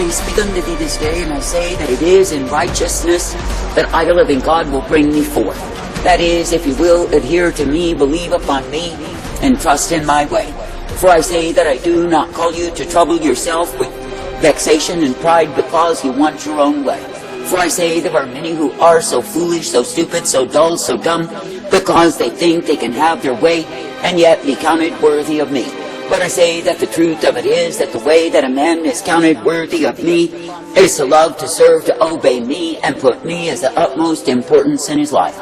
I speak unto thee this day, and I say that it is in righteousness that I, the living God, will bring thee forth. That is, if you will adhere to me, believe upon me, and trust in my way. For I say that I do not call you to trouble yourself with vexation and pride because you want your own way. For I say there are many who are so foolish, so stupid, so dull, so dumb, because they think they can have their way, and yet be counted worthy of me. But I say that the truth of it is that the way that a man is counted worthy of me is to love, to serve, to obey me, and put me as the utmost importance in his life.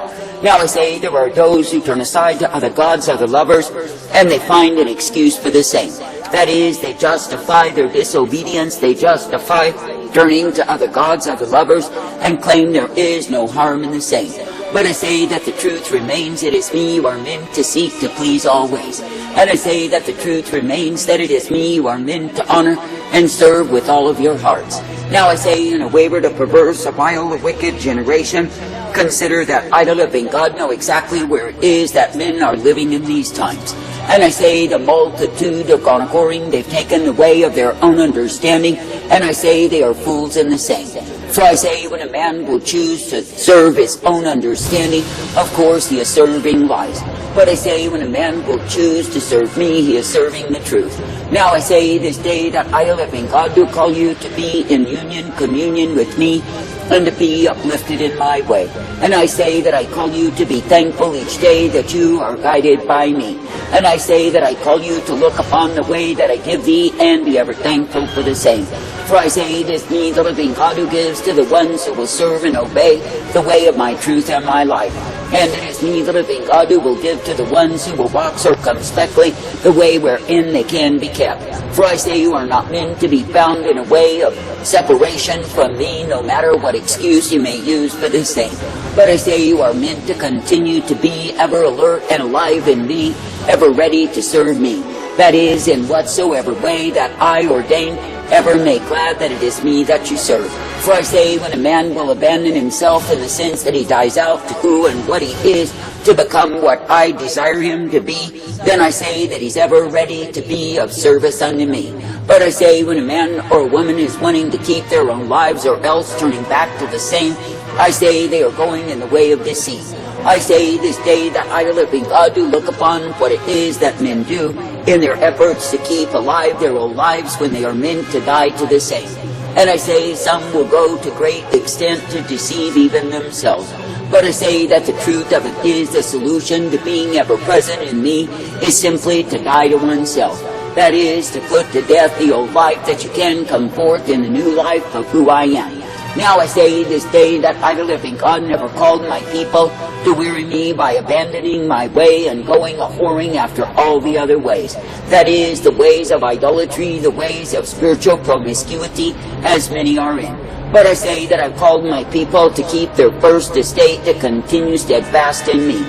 Now I say there are those who turn aside to other gods, other lovers, and they find an excuse for the same. That is, they justify their disobedience, they justify turning to other gods, other lovers, and claim there is no harm in the same. But I say that the truth remains, it is me you are meant to seek to please always. And I say that the truth remains, that it is me you are meant to honor and serve with all of your hearts. Now I say, in a wayward, a perverse, a vile, a wicked generation, consider that I, the living God, know exactly where it is that men are living in these times. And I say the multitude have gone a-whoring, they've taken the way of their own understanding, and I say they are fools in the same. For I say, when a man will choose to serve his own understanding, of course he is serving lies. But I say, when a man will choose to serve me, he is serving the truth. Now I say this day that I, the living God, do call you to be in union, communion with me, and to be uplifted in my way. And I say that I call you to be thankful each day that you are guided by me. And I say that I call you to look upon the way that I give thee, and be ever thankful for the same. For I say it is me, the living God, who gives to the ones who will serve and obey the way of my truth and my life. And it is me, the living God, who will give to the ones who will walk circumspectly the way wherein they can be kept. For I say you are not meant to be found in a way of separation from me, no matter what excuse you may use for the same. But I say you are meant to continue to be ever alert and alive in me, ever ready to serve me. That is, in whatsoever way that I ordain, ever make glad that it is me that you serve. For I say, when a man will abandon himself in the sense that he dies out to who and what he is, to become what I desire him to be, then I say that he's ever ready to be of service unto me. But I say, when a man or a woman is wanting to keep their own lives, or else turning back to the same, I say they are going in the way of deceit. I say this day that I, the living God, do look upon what it is that men do in their efforts to keep alive their own lives when they are meant to die to the same. And I say some will go to great extent to deceive even themselves. But I say that the truth of it is the solution to being ever present in me is simply to die to oneself. That is, to put to death the old life, that you can come forth in the new life of who I am. Now I say this day that I, the living God, never called my people to weary me by abandoning my way and going a-whoring after all the other ways. That is, the ways of idolatry, the ways of spiritual promiscuity, as many are in. But I say that I've called my people to keep their first estate, to continue steadfast in me,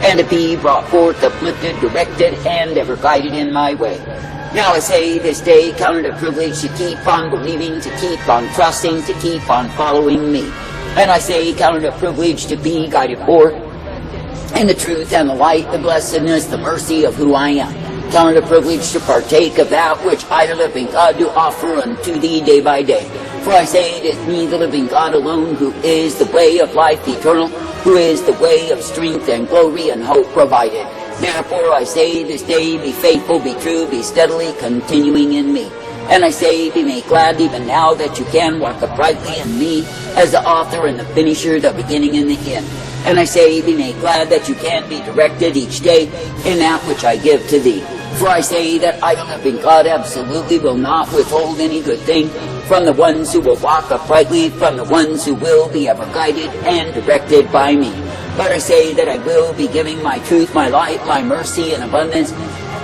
and to be brought forth, uplifted, directed, and ever guided in my way. Now I say this day, count it a privilege to keep on believing, to keep on trusting, to keep on following me. And I say, count it a privilege to be guided forth in the truth and the light, the blessedness, the mercy of who I am. Count it a privilege to partake of that which I, the living God, do offer unto thee day by day. For I say it is me, the living God alone, who is the way of life eternal, who is the way of strength and glory and hope provided. Therefore I say this day, be faithful, be true, be steadily continuing in me. And I say, be made glad even now that you can walk uprightly in me as the author and the finisher, the beginning and the end. And I say, be made glad that you can be directed each day in that which I give to thee. For I say that I, the living God, absolutely will not withhold any good thing from the ones who will walk uprightly, from the ones who will be ever guided and directed by me. But I say that I will be giving my truth, my light, my mercy and abundance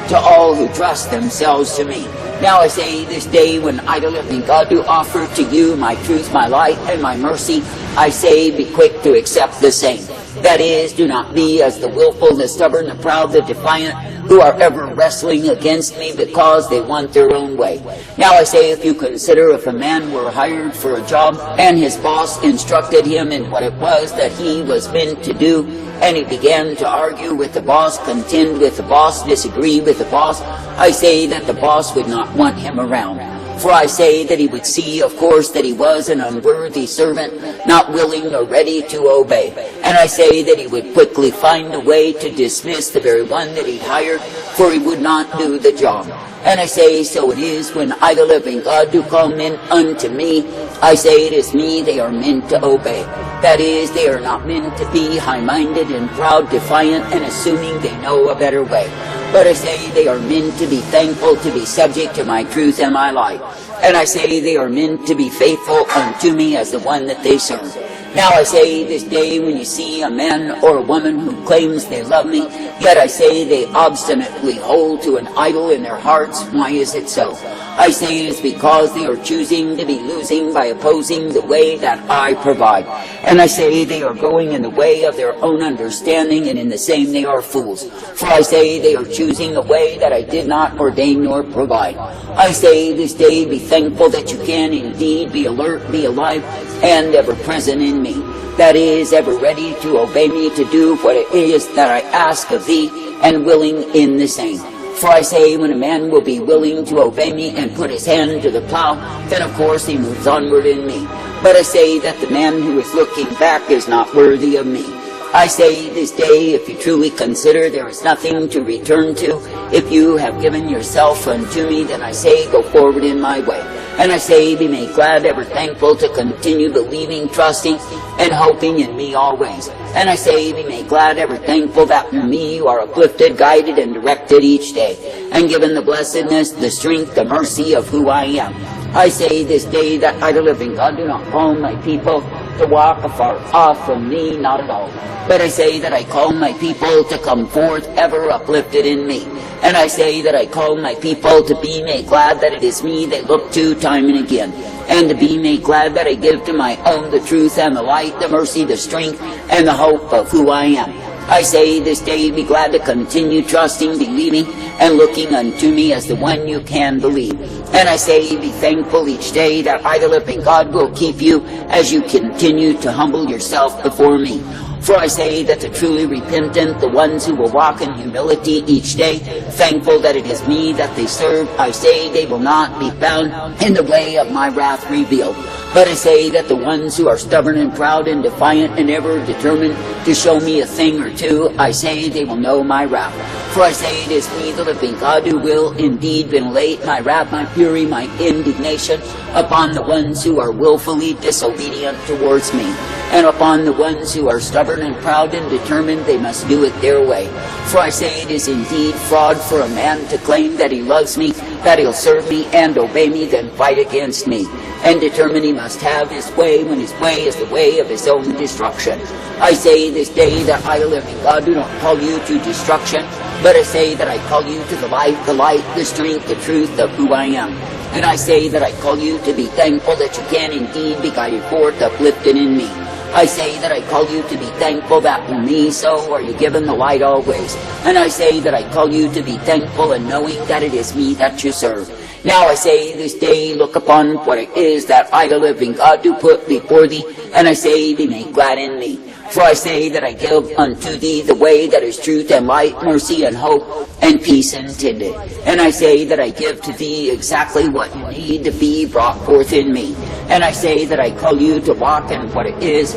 to all who trust themselves to me. Now I say this day, when I, the living God, do offer to you my truth, my light, and my mercy, I say, be quick to accept the same. That is, do not be as the willful, the stubborn, the proud, the defiant, who are ever wrestling against me because they want their own way. Now I say, if you consider if a man were hired for a job and his boss instructed him in what it was that he was meant to do, and he began to argue with the boss, contend with the boss, disagree with the boss, I say that the boss would not want him around. For I say that he would see, of course, that he was an unworthy servant, not willing or ready to obey. And I say that he would quickly find a way to dismiss the very one that he hired, for he would not do the job. And I say, so it is when I, the living God, do call men unto me. I say it is me they are meant to obey. That is, they are not meant to be high-minded and proud, defiant, and assuming they know a better way. But I say they are meant to be thankful, to be subject to my truth and my light. And I say they are meant to be faithful unto me as the one that they serve. Now I say this day, when you see a man or a woman who claims they love me, yet I say they obstinately hold to an idol in their hearts, why is it so? I say it is because they are choosing to be losing by opposing the way that I provide. And I say they are going in the way of their own understanding, and in the same they are fools. For I say they are choosing a way that I did not ordain nor provide. I say this day, be thankful that you can indeed be alert, be alive, and ever present in me. That is, ever ready to obey me, to do what it is that I ask of thee, and willing in the same. For I say, when a man will be willing to obey me and put his hand to the plow, then of course he moves onward in me. But I say that the man who is looking back is not worthy of me. I say this day, if you truly consider there is nothing to return to, if you have given yourself unto me, then I say, go forward in my way. And I say, be made glad, ever thankful, to continue believing, trusting, and hoping in me always. And I say, be made glad, ever thankful, that in me you are uplifted, guided, and directed each day, and given the blessedness, the strength, the mercy of who I am. I say this day that I, the living God, do not call my people to walk afar off from me, not at all. But I say that I call my people to come forth ever uplifted in me. And I say that I call my people to be made glad that it is me they look to time and again. And to be made glad that I give to my own the truth and the light, the mercy, the strength, and the hope of who I am. I say this day, be glad to continue trusting, believing, and looking unto me as the one you can believe. And I say, be thankful each day that I, the living God, will keep you as you continue to humble yourself before me. For I say that the truly repentant, the ones who will walk in humility each day, thankful that it is me that they serve, I say they will not be found in the way of my wrath revealed. But I say that the ones who are stubborn and proud and defiant and ever determined to show me a thing or two, I say they will know my wrath. For I say it is me, the living God, who will indeed ventilate my wrath, my fury, my indignation upon the ones who are willfully disobedient towards me, and upon the ones who are stubborn and proud and determined they must do it their way. For I say it is indeed fraud for a man to claim that he loves me, that he'll serve me and obey me, then fight against me, and determine he must have his way when his way is the way of his own destruction. I say this day that I, the living God, do not call you to destruction, but I say that I call you to the light, the strength, the truth of who I am. And I say that I call you to be thankful that you can indeed be guided forth, uplifted in me. I say that I call you to be thankful that in me so are you given the light always. And I say that I call you to be thankful and knowing that it is me that you serve. Now I say this day, look upon what it is that I, the living God, do put before thee, and I say, be made glad in me. For I say that I give unto thee the way that is truth and light, mercy and hope, and peace intended. And I say that I give to thee exactly what you need to be brought forth in me. And I say that I call you to walk in what it is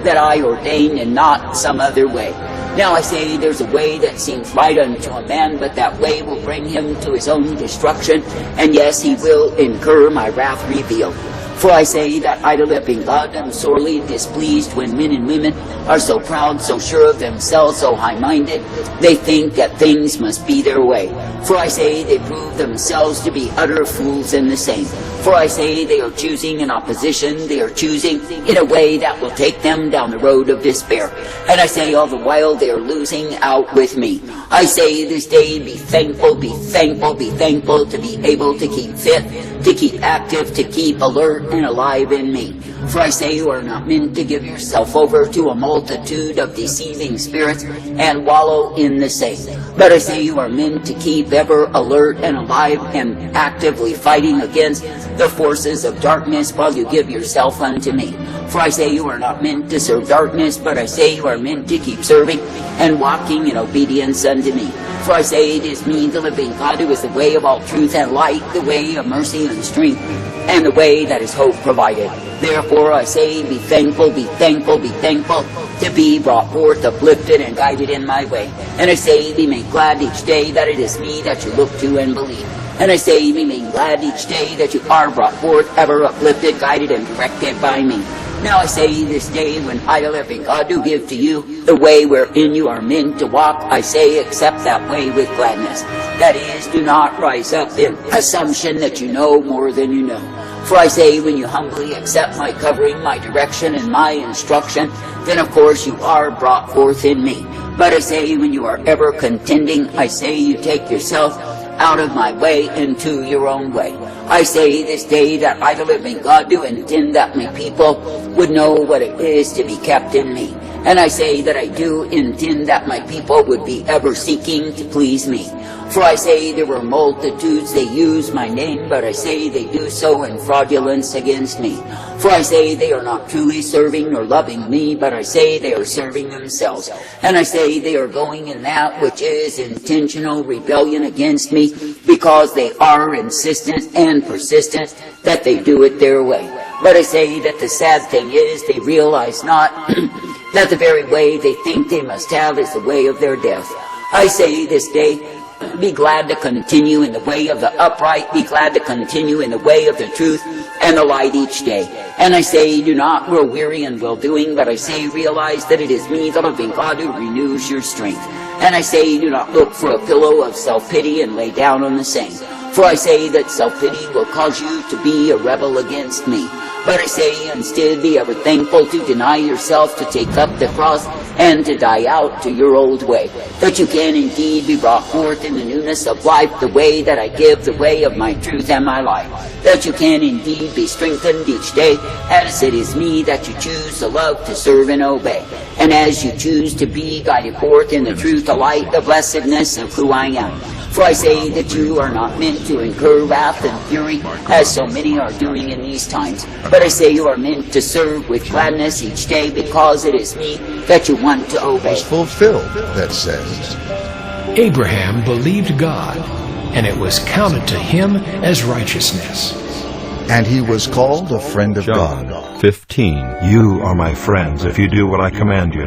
that I ordain and not some other way. Now I say there's a way that seems right unto a man, but that way will bring him to his own destruction, and yes, he will incur my wrath revealed. For I say that I, the living God, am sorely displeased when men and women are so proud, so sure of themselves, so high-minded, they think that things must be their way. For I say they prove themselves to be utter fools in the same. For I say they are choosing in opposition, they are choosing in a way that will take them down the road of despair. And I say all the while they are losing out with me. I say this day, be thankful, be thankful, be thankful to be able to keep fit, to keep active, to keep alert and alive in me. For I say you are not meant to give yourself over to a multitude of deceiving spirits and wallow in the same. But I say you are meant to keep ever alert and alive and actively fighting against the forces of darkness while you give yourself unto me. For I say you are not meant to serve darkness, but I say you are meant to keep serving and walking in obedience unto me. For I say it is me, the living God, who is the way of all truth and light, the way of mercy and strength, and the way that is hope provided. Therefore I say, be thankful, be thankful, be thankful, to be brought forth, uplifted, and guided in my way. And I say, be made glad each day that it is me that you look to and believe. And I say, be made glad each day that you are brought forth, ever uplifted, guided, and directed by me. Now I say this day, when I, the living God, do give to you the way wherein you are meant to walk, I say, accept that way with gladness. That is, do not rise up in assumption that you know more than you know. For I say, when you humbly accept my covering, my direction, and my instruction, then of course you are brought forth in me. But I say, when you are ever contending, I say you take yourself out of my way into your own way. I say this day that I, the living God, do intend that my people would know what it is to be kept in me. And I say that I do intend that my people would be ever seeking to please me. For I say there were multitudes, they use my name, but I say they do so in fraudulence against me. For I say they are not truly serving nor loving me, but I say they are serving themselves. And I say they are going in that which is intentional rebellion against me, because they are insistent and persistent that they do it their way. But I say that the sad thing is they realize not that the very way they think they must have is the way of their death. I say this day, be glad to continue in the way of the upright, be glad to continue in the way of the truth and the light each day. And I say, do not grow weary in well-doing, but I say, realize that it is me, the living God, who renews your strength. And I say, do not look for a pillow of self-pity and lay down on the same. For I say that self-pity will cause you to be a rebel against me. But I say, instead, be ever thankful to deny yourself, to take up the cross, and to die out to your old way, that you can indeed be brought forth in the newness of life, the way that I give, the way of my truth and my life, that you can indeed be strengthened each day, as it is me that you choose to love, to serve, and obey, and as you choose to be guided forth in the truth, the light, the blessedness of who I am. For I say that you are not meant to incur wrath and fury, as so many are doing in these times, but I say you are meant to serve with gladness each day, because it is me that you want to obey. Was fulfilled that says, Abraham believed God, and it was counted to him as righteousness. and he was called a friend of God. John 15. You are my friends if you do what I command you.